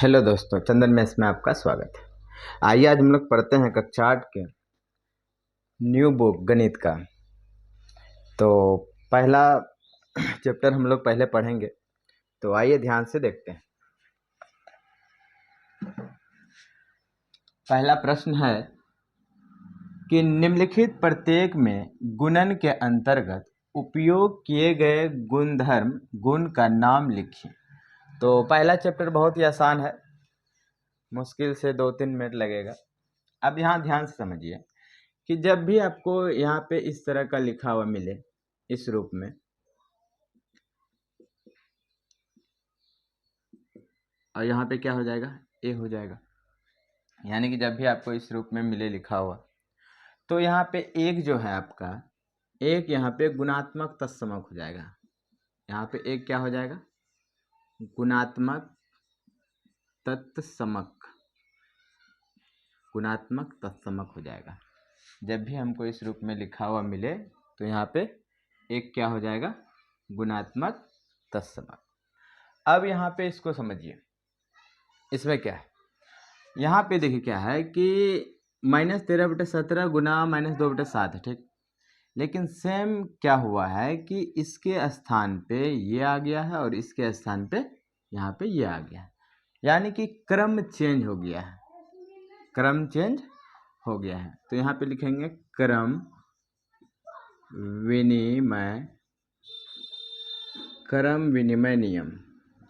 Hello दोस्तों, चंदन mess में आपका स्वागत है। आइए आज हम लोग पढ़ते हैं कक्षा 8 के न्यू बुक गणित का। तो पहला चैप्टर हम लोग पहले पढ़ेंगे, तो आइए ध्यान से देखते हैं। पहला प्रश्न है कि निम्नलिखित प्रत्येक में गुणन के अंतर्गत उपयोग किए गए गुणधर्म गुण का नाम लिखिए। तो पहला चैप्टर बहुत ही आसान है, मुश्किल से 2-3 मिनट लगेगा। अब यहाँ ध्यान से समझिए कि जब भी आपको यहाँ पे इस तरह का लिखा हुआ मिले इस रूप में, और यहाँ पे क्या हो जाएगा, ए हो जाएगा। यानी कि जब भी आपको इस रूप में मिले लिखा हुआ, तो यहाँ पे एक जो है आपका, एक यहाँ पे गुणात्मक तत्समक हो जाएगा। यहाँ पे एक क्या हो जाएगा, गुणात्मक तत्समक, गुणात्मक तत्समक हो जाएगा। जब भी हमको इस रूप में लिखा हुआ मिले तो यहाँ पे एक क्या हो जाएगा, गुणात्मक तत्समक। अब यहाँ पे इसको समझिए, इसमें क्या है, यहाँ पे देखिए क्या है कि -13/17 गुना -2/7 है, ठीक। लेकिन सेम क्या हुआ है कि इसके स्थान पे ये आ गया है और इसके स्थान पे यहाँ पे ये आ गया है। यानी कि क्रम चेंज हो गया है, क्रम चेंज हो गया है। तो यहाँ पे लिखेंगे क्रम विनिमय, क्रम विनिमय नियम।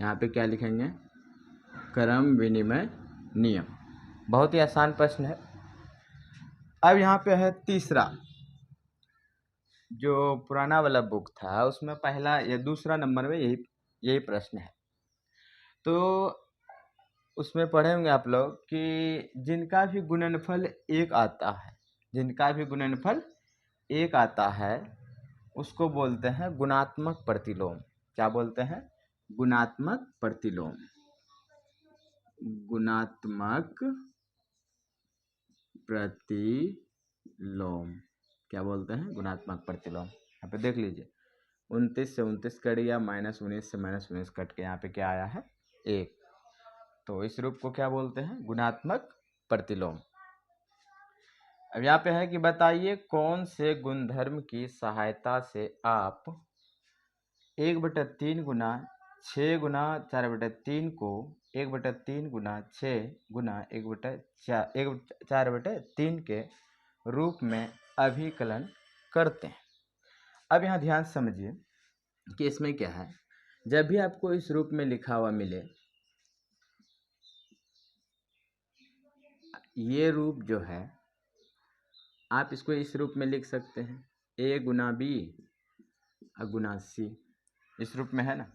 यहाँ पे क्या लिखेंगे, क्रम विनिमय नियम। बहुत ही आसान प्रश्न है। अब यहाँ पे है तीसरा, जो पुराना वाला बुक था उसमें पहला या दूसरा नंबर में यही प्रश्न है। तो उसमें पढ़े होंगे आप लोग कि जिनका भी गुणनफल एक आता है, जिनका भी गुणनफल एक आता है उसको बोलते हैं गुणात्मक प्रतिलोम। क्या बोलते हैं, गुणात्मक प्रतिलोम, गुणात्मक प्रतिलोम। क्या बोलते हैं, गुणात्मक प्रतिलोम। यहाँ पे देख लीजिए, 29 से 29 कट गया, -19 से -19 कट के यहाँ पे क्या आया है, 1। तो इस रूप को क्या बोलते हैं, गुणात्मक प्रतिलोम। अब यहाँ पे है कि बताइए कौन से गुणधर्म की सहायता से आप 1/3 गुना 6 गुना 4/3 को 1/3 गुना 6 गुना 4/3 के रूप में अभिकलन करते हैं। अब यहाँ ध्यान से समझिए कि इसमें क्या है, जब भी आपको इस रूप में लिखा हुआ मिले, ये रूप जो है आप इसको इस रूप में लिख सकते हैं, a Guna b Guna c, इस रूप में है ना।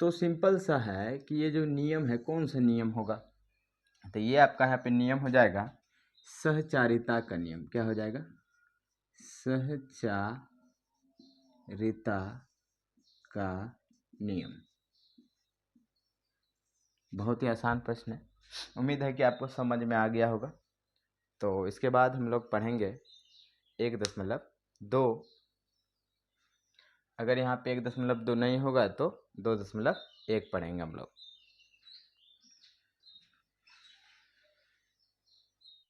तो सिंपल सा है कि ये जो नियम है, कौन सा नियम होगा, तो ये आपका यहाँ पे नियम हो जाएगा सहचारिता का नियम। क्या हो जाएगा, सहचारिता का नियम। बहुत ही आसान प्रश्न है, उम्मीद है कि आपको समझ में आ गया होगा। तो इसके बाद हम लोग पढ़ेंगे 1.2। अगर यहाँ पे 1.2 नहीं होगा तो 2.1 पढ़ेंगे हम लोग।